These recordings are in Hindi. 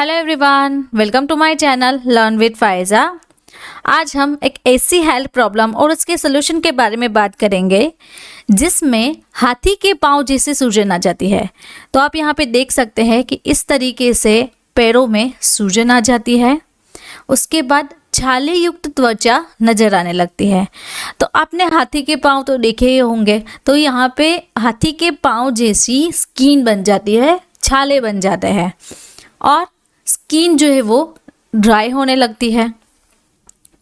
Hello everyone, welcome to my channel learn with Faiza. आज हम एक ऐसी हेल्थ प्रॉब्लम और उसके सोल्यूशन के बारे में बात करेंगे जिसमें हाथी के पांव जैसे सूजन आ जाती है। तो आप यहाँ पे देख सकते हैं कि इस तरीके से पैरों में सूजन आ जाती है। उसके बाद छाले युक्त त्वचा नजर आने लगती है। तो आपने हाथी के पांव तो देखे ही होंगे, तो यहाँ पे हाथी के पांव जैसी स्किन बन जाती है, छाले बन जाते हैं और स्किन जो है वो ड्राई होने लगती है।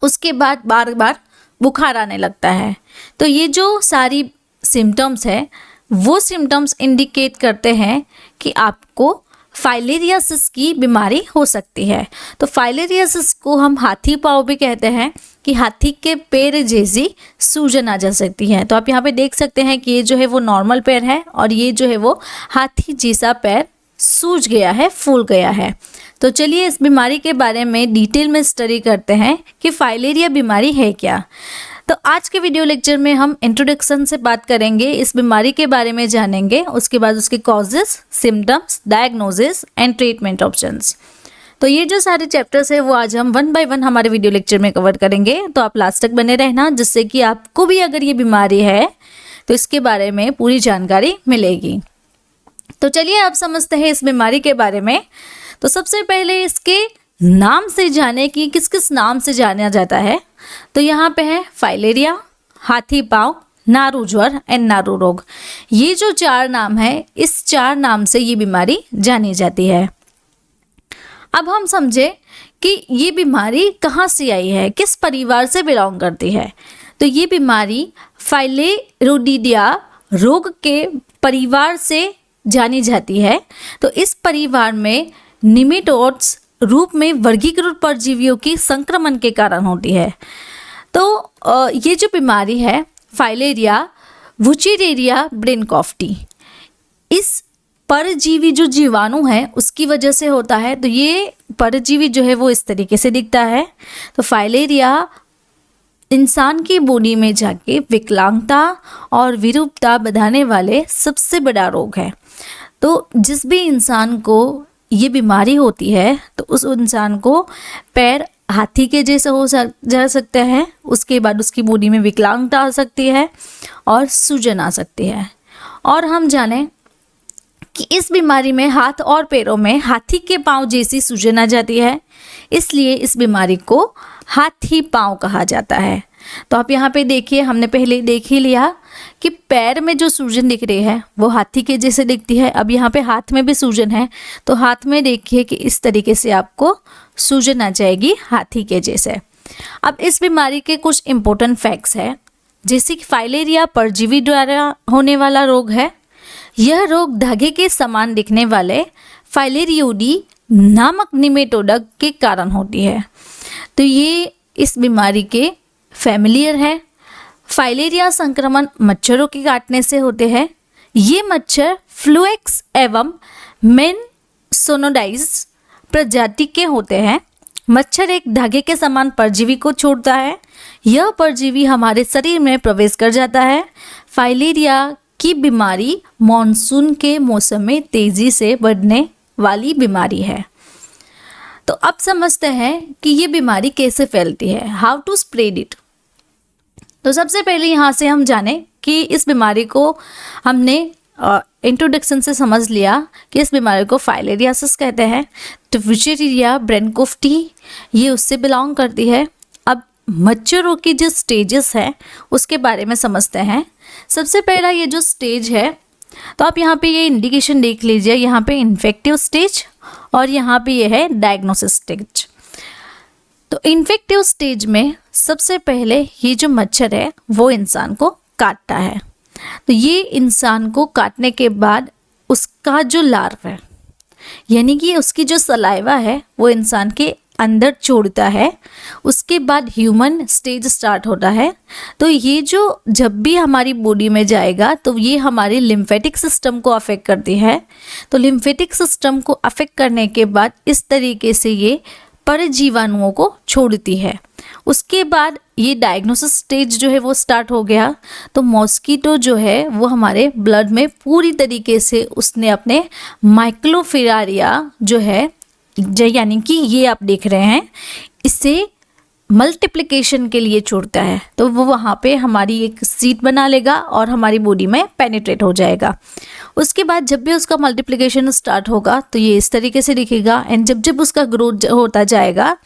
उसके बाद बार बार बुखार आने लगता है। तो ये जो सारी सिम्टम्स है वो सिम्टम्स इंडिकेट करते हैं कि आपको फाइलेरियासिस की बीमारी हो सकती है। तो फाइलेरियासिस को हम हाथी पाँव भी कहते हैं कि हाथी के पैर जैसी सूजन आ जा सकती है। तो आप यहाँ पे देख सकते हैं कि ये जो है वो नॉर्मल पैर है और ये जो है वो हाथी जैसा पैर सूज गया है, फूल गया है। तो चलिए इस बीमारी के बारे में डिटेल में स्टडी करते हैं कि फाइलेरिया बीमारी है क्या। तो आज के वीडियो लेक्चर में हम इंट्रोडक्शन से बात करेंगे, इस बीमारी के बारे में जानेंगे, उसके बाद उसके causes, symptoms, diagnosis and treatment options. तो ये जो सारे चैप्टर्स है वो आज हम वन बाय वन हमारे वीडियो लेक्चर में कवर करेंगे। तो आप लास्ट तक बने रहना, जिससे कि आपको भी अगर ये बीमारी है तो इसके बारे में पूरी जानकारी मिलेगी। तो चलिए आप समझते हैं इस बीमारी के बारे में। तो सबसे पहले इसके नाम से जाने कि किस किस नाम से जाना जाता है। तो यहाँ पे है फाइलेरिया, हाथी पाँव, नारू ज्वर एंड नारू रोग। ये जो चार नाम है, इस चार नाम से ये बीमारी जानी जाती है। अब हम समझे कि ये बीमारी कहाँ से आई है, किस परिवार से बिलोंग करती है। तो ये बीमारी फाइलेरोडिडिया रोग के परिवार से जानी जाती है। तो इस परिवार में निमेटोड्स रूप में वर्गीकृत परजीवियों की संक्रमण के कारण होती है। तो ये जो बीमारी है फाइलेरिया वुचेरेरिया ब्रेनकॉफ्टी, इस परजीवी जो जीवाणु है उसकी वजह से होता है। तो ये परजीवी जो है वो इस तरीके से दिखता है। तो फाइलेरिया इंसान की बॉडी में जाके विकलांगता और विरूपता बढ़ाने वाले सबसे बड़ा रोग है। तो जिस भी इंसान को ये बीमारी होती है तो उस इंसान को पैर हाथी के जैसे जा सकते हैं। उसके बाद उसकी बॉडी में विकलांगता आ सकती है और सूजन आ सकती है। और हम जाने कि इस बीमारी में हाथ और पैरों में हाथी के पांव जैसी सूजन आ जाती है, इसलिए इस बीमारी को हाथी पांव कहा जाता है। तो आप यहाँ पे देखिए, हमने पहले देख ही लिया कि पैर में जो सूजन दिख रही है वो हाथी के जैसे दिखती है। अब यहाँ पे हाथ में भी सूजन है, तो हाथ में देखिए कि इस तरीके से आपको सूजन आ जाएगी हाथी के जैसे। अब इस बीमारी के कुछ इम्पोर्टेंट फैक्ट्स है, जैसे कि फाइलेरिया परजीवी द्वारा होने वाला रोग है। यह रोग धागे के समान दिखने वाले फाइलेरियोडी नामक निमेटोडक के कारण होती है। तो ये इस बीमारी के फैमिलियर है। फाइलेरिया संक्रमण मच्छरों के काटने से होते हैं। ये मच्छर फ्लूएक्स एवं मेनसोनोडाइज प्रजाति के होते हैं। मच्छर एक धागे के समान परजीवी को छोड़ता है। यह परजीवी हमारे शरीर में प्रवेश कर जाता है। फाइलेरिया की बीमारी मॉनसून के मौसम में तेजी से बढ़ने वाली बीमारी है। तो अब समझते हैं कि ये बीमारी कैसे फैलती है, हाउ टू स्प्रेड इट। तो सबसे पहले यहाँ से हम जाने कि इस बीमारी को हमने इंट्रोडक्शन से समझ लिया कि इस बीमारी को फाइलेरियासिस कहते हैं। तो वुचेरेरिया ब्रेनकॉफ्टी ये उससे बिलोंग करती है। अब मच्छरों की जो स्टेजेस है उसके बारे में समझते हैं। सबसे पहला ये जो स्टेज है, तो आप यहाँ पे ये इंडिकेशन देख लीजिए, यहाँ पे इन्फेक्टिव स्टेज और यहाँ पे ये है डायग्नोसिस स्टेज। तो इन्फेक्टिव स्टेज में सबसे पहले ये जो मच्छर है वो इंसान को काटता है। तो ये इंसान को काटने के बाद उसका जो लार्वा है, यानी कि उसकी जो सलाइवा है वो इंसान के अंदर छोड़ता है। उसके बाद ह्यूमन स्टेज स्टार्ट होता है। तो ये जो जब भी हमारी बॉडी में जाएगा तो ये हमारे लिम्फेटिक सिस्टम को अफेक्ट करती है। तो लिम्फेटिक सिस्टम को अफेक्ट करने के बाद इस तरीके से ये परजीवाणुओं को छोड़ती है। उसके बाद ये डायग्नोसिस स्टेज जो है वो स्टार्ट हो गया। तो मॉस्किटो जो है वो हमारे ब्लड में पूरी तरीके से उसने अपने माइक्रोफिलारिया जो है यानी कि ये आप देख रहे हैं, इससे मल्टीप्लिकेशन के लिए छोड़ता है, तो वो वहाँ पे हमारी एक सीट बना लेगा और हमारी बॉडी में पेनिट्रेट हो जाएगा। उसके बाद जब भी उसका मल्टीप्लिकेशन स्टार्ट होगा तो ये इस तरीके से दिखेगा, एंड जब जब उसका ग्रोथ होता जाएगा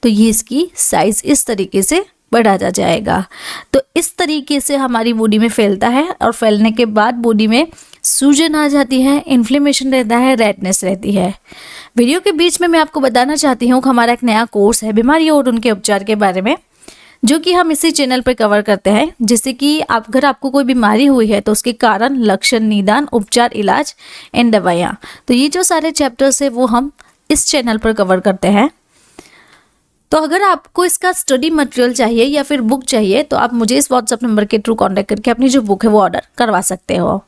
तो ये इसकी साइज़ इस तरीके से बढ़ाता जाएगा। तो इस तरीके से हमारी बॉडी में फैलता है, और फैलने के बाद बॉडी में सूजन आ जाती है, इन्फ्लेमेशन रहता है, रेडनेस रहती है। वीडियो के बीच में मैं आपको बताना चाहती हूँ कि हमारा एक नया कोर्स है बीमारियों और उनके उपचार के बारे में, जो कि हम इसी चैनल पर कवर करते हैं। जैसे कि अगर आपको कोई बीमारी हुई है तो उसके कारण, लक्षण, निदान, उपचार, इलाज एंड दवाइयाँ, तो ये जो सारे चैप्टर्स है वो हम इस चैनल पर कवर करते हैं। तो अगर आपको इसका स्टडी मटेरियल चाहिए या फिर बुक चाहिए तो आप मुझे इस व्हाट्सएप नंबर के थ्रू कॉन्टैक्ट करके अपनी जो बुक है वो ऑर्डर करवा सकते हो।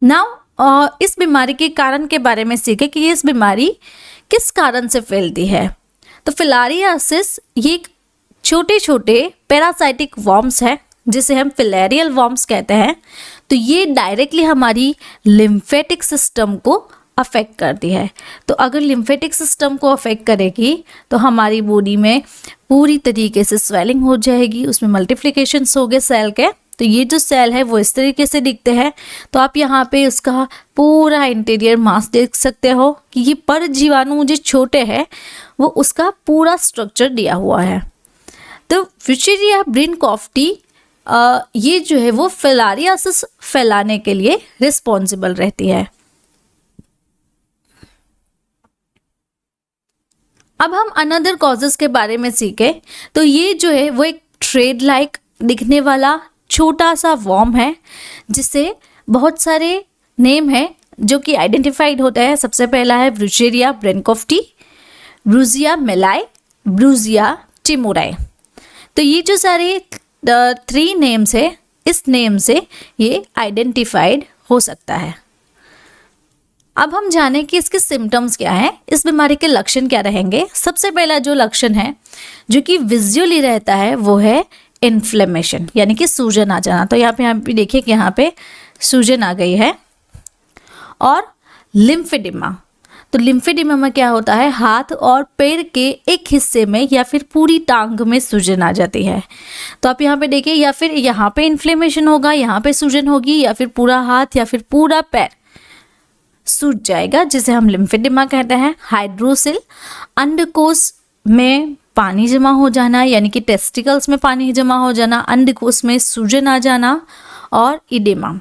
नाउ इस बीमारी के कारण के बारे में सीखे कि ये इस बीमारी किस कारण से फैलती है। तो फिलारियासिस ये एक छोटे छोटे पैरासाइटिक वर्म्स है, जिसे हम फिलेरियल वर्म्स कहते हैं। तो ये डायरेक्टली हमारी लिम्फेटिक सिस्टम को अफेक्ट करती है। तो अगर लिम्फेटिक सिस्टम को अफेक्ट करेगी तो हमारी बॉडी में पूरी तरीके से स्वेलिंग हो जाएगी, उसमें मल्टीप्लिकेशंस हो गए सेल के। तो ये जो सेल है वो इस तरीके से दिखते हैं। तो आप यहाँ पे उसका पूरा इंटीरियर मास देख सकते हो कि ये परजीवाणु जो छोटे हैं वो उसका पूरा स्ट्रक्चर दिया हुआ है। तो फ्यूचेरिया ब्रिनकॉफ्टी ये जो है वो फिलारियासिस फैलाने के लिए रिस्पॉन्सिबल रहती है। अब हम अनदर कॉजेज के बारे में सीखे। तो ये जो है वो एक थ्रेड लाइक दिखने वाला छोटा सा वर्म है, जिससे बहुत सारे नेम है जो कि आइडेंटिफाइड होता है। सबसे पहला है फ्यूचेरिया ब्रिनकॉफ्टी, ब्रूजिया मेलाई, ब्रूजिया टिमोराई। तो ये जो सारे 3 नेम्स है, इस नेम से ये आइडेंटिफाइड हो सकता है। अब हम जाने कि इसके सिम्टम्स क्या हैं, इस बीमारी के लक्षण क्या रहेंगे। सबसे पहला जो लक्षण है जो कि विजुअली रहता है वो है इन्फ्लेमेशन, यानी कि सूजन आ जाना। तो यहाँ पे देखिए कि यहाँ पे सूजन आ गई है। और लिम्फेडिमा, तो लिम्फेडिमा में क्या होता है, हाथ और पैर के एक हिस्से में या फिर पूरी टांग में सूजन आ जाती है। तो आप यहाँ पे देखिए, या फिर यहाँ पे इन्फ्लेमेशन होगा, यहाँ पे सूजन होगी, या फिर पूरा हाथ या फिर पूरा पैर सूज जाएगा, जिसे हम लिम्फेडिमा कहते हैं। हाइड्रोसिल, अंडकोश में पानी जमा हो जाना, यानी कि टेस्टिकल्स में पानी जमा हो जाना, अंडकोश में सूजन आ जाना। और इडेमा,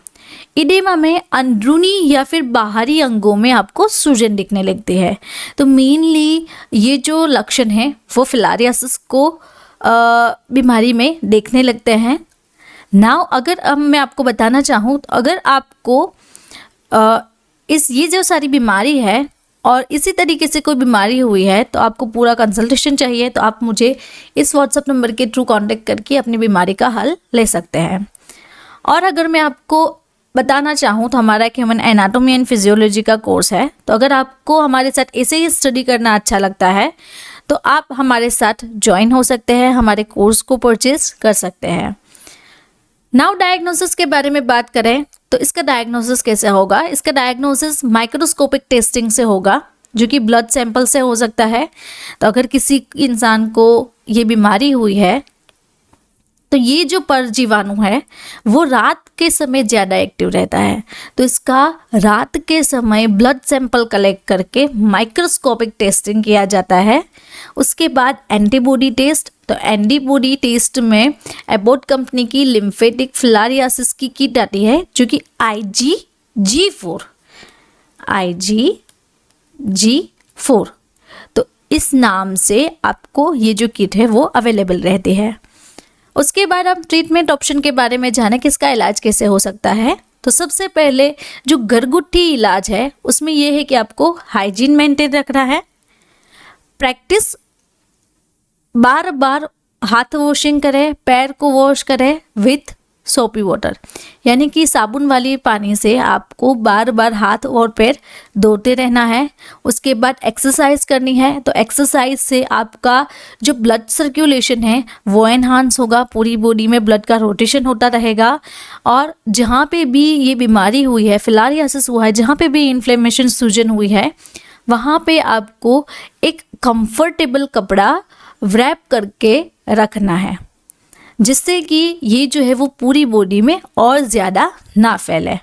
इडेमा में अंदरूनी या फिर बाहरी अंगों में आपको सूजन दिखने लगती है। तो मेनली ये जो लक्षण हैं वो फिलारियासिस को बीमारी में देखने लगते हैं। नाउ अगर अब मैं आपको बताना चाहूँ, तो अगर आपको ये जो सारी बीमारी है और इसी तरीके से कोई बीमारी हुई है तो आपको पूरा कंसल्टेशन चाहिए, तो आप मुझे इस व्हाट्सएप नंबर के थ्रू कांटेक्ट करके अपनी बीमारी का हल ले सकते हैं। और अगर मैं आपको बताना चाहूँ तो हमारा एक ह्यूमन एनाटॉमी एंड फिजियोलॉजी का कोर्स है। तो अगर आपको हमारे साथ ऐसे ही स्टडी करना अच्छा लगता है तो आप हमारे साथ ज्वाइन हो सकते हैं, हमारे कोर्स को परचेज कर सकते हैं। नाउ डायग्नोसिस के बारे में बात करें तो इसका डायग्नोसिस कैसे होगा। इसका डायग्नोसिस माइक्रोस्कोपिक टेस्टिंग से होगा, जो कि ब्लड सैंपल से हो सकता है। तो अगर किसी इंसान को ये बीमारी हुई है तो ये जो परजीवाणु है वो रात के समय ज़्यादा एक्टिव रहता है। तो इसका रात के समय ब्लड सैंपल कलेक्ट करके माइक्रोस्कोपिक टेस्टिंग किया जाता है। उसके बाद एंटीबॉडी टेस्ट, तो एंटीबॉडी टेस्ट में एबॉट कंपनी की लिम्फेटिक फिलारियासिस की किट आती है, जो कि IgG4 तो इस नाम से आपको ये जो किट है वो अवेलेबल रहती है। उसके बाद हम ट्रीटमेंट ऑप्शन के बारे में जाने कि इसका इलाज कैसे हो सकता है। तो सबसे पहले जो घरगुती इलाज है उसमें यह है कि आपको हाइजीन मेंटेन रखना है, प्रैक्टिस बार बार हाथ वॉशिंग करें, पैर को वॉश करें विथ सोपी वाटर, यानी कि साबुन वाली पानी से आपको बार बार हाथ और पैर धोते रहना है। उसके बाद एक्सरसाइज करनी है, तो एक्सरसाइज से आपका जो ब्लड सर्कुलेशन है वो एनहांस होगा, पूरी बॉडी में ब्लड का रोटेशन होता रहेगा। और जहाँ पे भी ये बीमारी हुई है, फिलारियासिस हुआ है, जहाँ पे भी इन्फ्लेमेशन सूजन हुई है, वहाँ पे आपको एक कंफर्टेबल कपड़ा रैप करके रखना है, जिससे कि ये जो है वो पूरी बॉडी में और ज़्यादा ना फैले।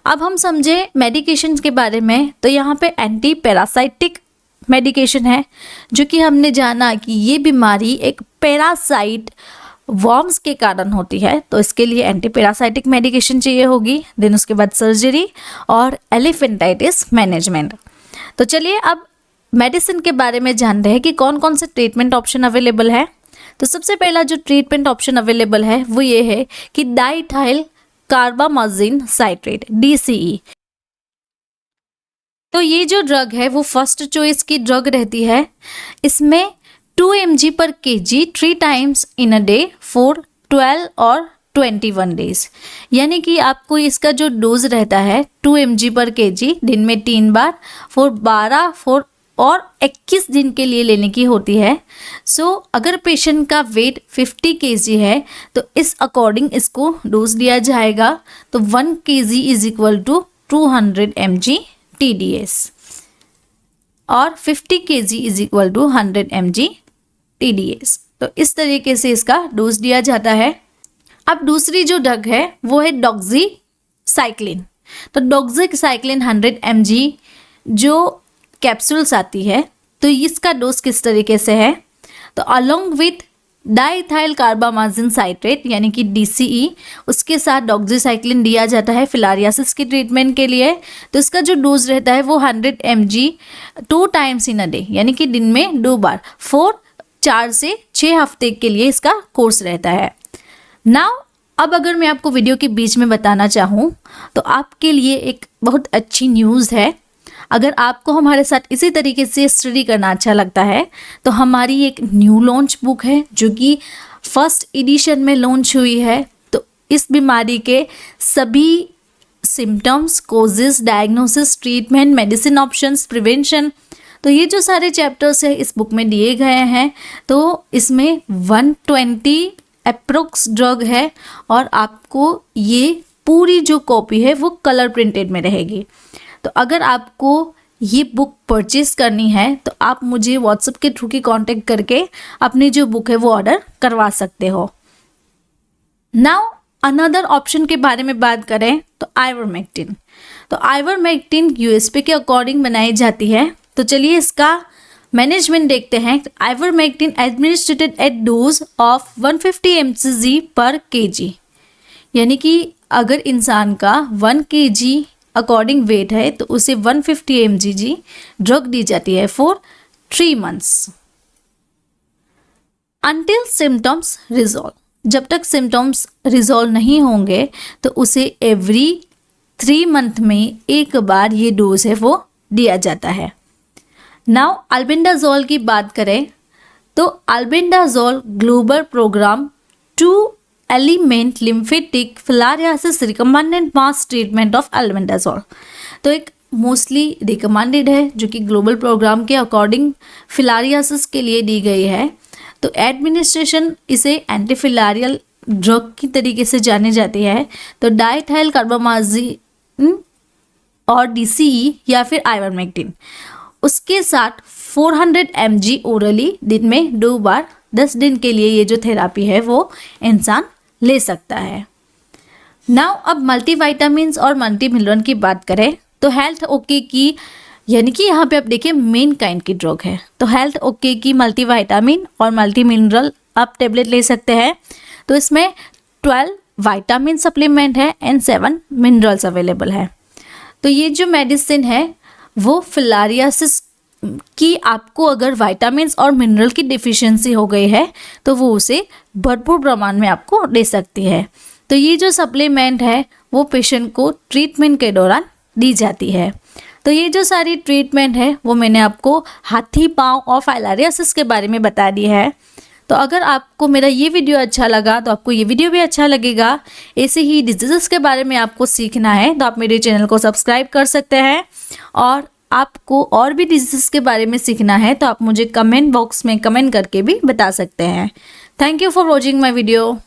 अब हम समझे मेडिकेशन के बारे में, तो यहाँ पे एंटी पैरासाइटिक मेडिकेशन है, जो कि हमने जाना कि ये बीमारी एक पैरासाइट वर्म्स के कारण होती है, तो इसके लिए एंटी पैरासाइटिक मेडिकेशन चाहिए होगी। देन उसके बाद सर्जरी और एलिफेंटाइटिस मैनेजमेंट। तो चलिए अब मेडिसिन के बारे में जानते हैं कि कौन कौन से ट्रीटमेंट ऑप्शन अवेलेबल है। तो सबसे पहला जो ट्रीटमेंट ऑप्शन अवेलेबल है वो ये है कि डाइथाइल कार्बामाजिन साइट्रेट DCE। तो ये जो ड्रग है वो फर्स्ट चॉइस की ड्रग रहती है। इसमें 2 mg/kg 3 times in a day for 12 और 21 डेज, यानी कि आपको इसका जो डोज रहता है 2 mg/kg दिन में 3 बार फॉर 12 और 21 दिन के लिए लेने की होती है। सो अगर पेशेंट का वेट 50 kg है तो इस अकॉर्डिंग इसको डोज दिया जाएगा। तो 1 kg is equal to 200 mg TDS और 50 kg is equal to 100 mg TDS। तो इस तरीके से इसका डोज दिया जाता है। अब दूसरी जो ड्रग है वो है डॉक्सीसाइक्लिन। तो डॉक्सीसाइक्लिन 100 mg जो कैप्सूल्स आती है, तो इसका डोज किस तरीके से है, तो अलोंग विथ डाइथाइल कार्बामाजिन साइट्रेट यानी कि DCE, उसके साथ डॉक्सीसाइक्लिन दिया जाता है फिलारियासिस के ट्रीटमेंट के लिए। तो इसका जो डोज रहता है वो 100 mg 2 times in a day, यानी कि दिन में 2 बार फॉर 4 से 6 हफ्ते के लिए इसका कोर्स रहता है। नाउ अब अगर मैं आपको वीडियो के बीच में बताना चाहूँ तो आपके लिए एक बहुत अच्छी न्यूज़ है। अगर आपको हमारे साथ इसी तरीके से स्टडी करना अच्छा लगता है तो हमारी एक न्यू लॉन्च बुक है जो कि फर्स्ट एडिशन में लॉन्च हुई है। तो इस बीमारी के सभी symptoms, causes, diagnosis, treatment, medicine options, prevention, तो ये जो सारे चैप्टर्स है इस बुक में दिए गए हैं। तो इसमें 120 अप्रोक्स ड्रग है और आपको ये पूरी जो कॉपी है वो कलर प्रिंटेड में रहेगी। तो अगर आपको ये बुक परचेज करनी है तो आप मुझे व्हाट्सएप के थ्रू की कांटेक्ट करके अपनी जो बुक है वो ऑर्डर करवा सकते हो। नाउ अनदर ऑप्शन के बारे में बात करें तो आइवरमेक्टिन। तो आइवरमेक्टिन USP के अकॉर्डिंग बनाई जाती है। तो चलिए इसका मैनेजमेंट देखते हैं। Ivermectin administered at dose of 150 mg/kg, यानी कि अगर इंसान का 1 kg अकॉर्डिंग वेट है तो उसे 150 mg ड्रग दी जाती है for 3 months until symptoms resolve. जब तक सिम्टम्स रिजॉल्व नहीं होंगे तो उसे एवरी 3 मंथ में एक बार ये डोज है वो दिया जाता है। नाउ अल्बेंडाजोल की बात करें तो albendazole global program to eliminate lymphatic filariasis recommended mass treatment of albendazole. तो एक मोस्टली रिकमेंडेड है जो कि ग्लोबल प्रोग्राम के अकॉर्डिंग फिलारियासिस के लिए दी गई है। तो एडमिनिस्ट्रेशन इसे एंटीफिलारियल ड्रग की तरीके से जानी जाती है। तो डाइथाइल कार्बामाजिन और DCE या फिर आइवरमेक्टिन, उसके साथ 400 mg ओरली दिन में 2 बार 10 दिन के लिए ये जो थेरापी है वो इंसान ले सकता है। नाउ अब मल्टीविटामिन्स और मल्टी मिनरल की बात करें तो हेल्थ ओके की, यानी कि यहाँ पे आप देखिए मेन काइंड की ड्रग है। तो हेल्थ ओके की मल्टीविटामिन और मल्टी मिनरल आप टेबलेट ले सकते हैं। तो इसमें 12 विटामिन सप्लीमेंट है एंड 7 मिनरल्स अवेलेबल है। तो ये जो मेडिसिन है वो फिलारियासिस की आपको अगर विटामिन्स और मिनरल की डिफिशियंसी हो गई है तो वो उसे भरपूर प्रमाण में आपको दे सकती है। तो ये जो सप्लीमेंट है वो पेशेंट को ट्रीटमेंट के दौरान दी जाती है। तो ये जो सारी ट्रीटमेंट है वो मैंने आपको हाथी पाँव और फाइलारियासिस के बारे में बता दी है। तो अगर आपको मेरा ये वीडियो अच्छा लगा तो आपको ये वीडियो भी अच्छा लगेगा। ऐसे ही डिजीज़ेस के बारे में आपको सीखना है तो आप मेरे चैनल को सब्सक्राइब कर सकते हैं, और आपको और भी डिजीज़ेस के बारे में सीखना है तो आप मुझे कमेंट बॉक्स में कमेंट करके भी बता सकते हैं। Thank you for watching my video.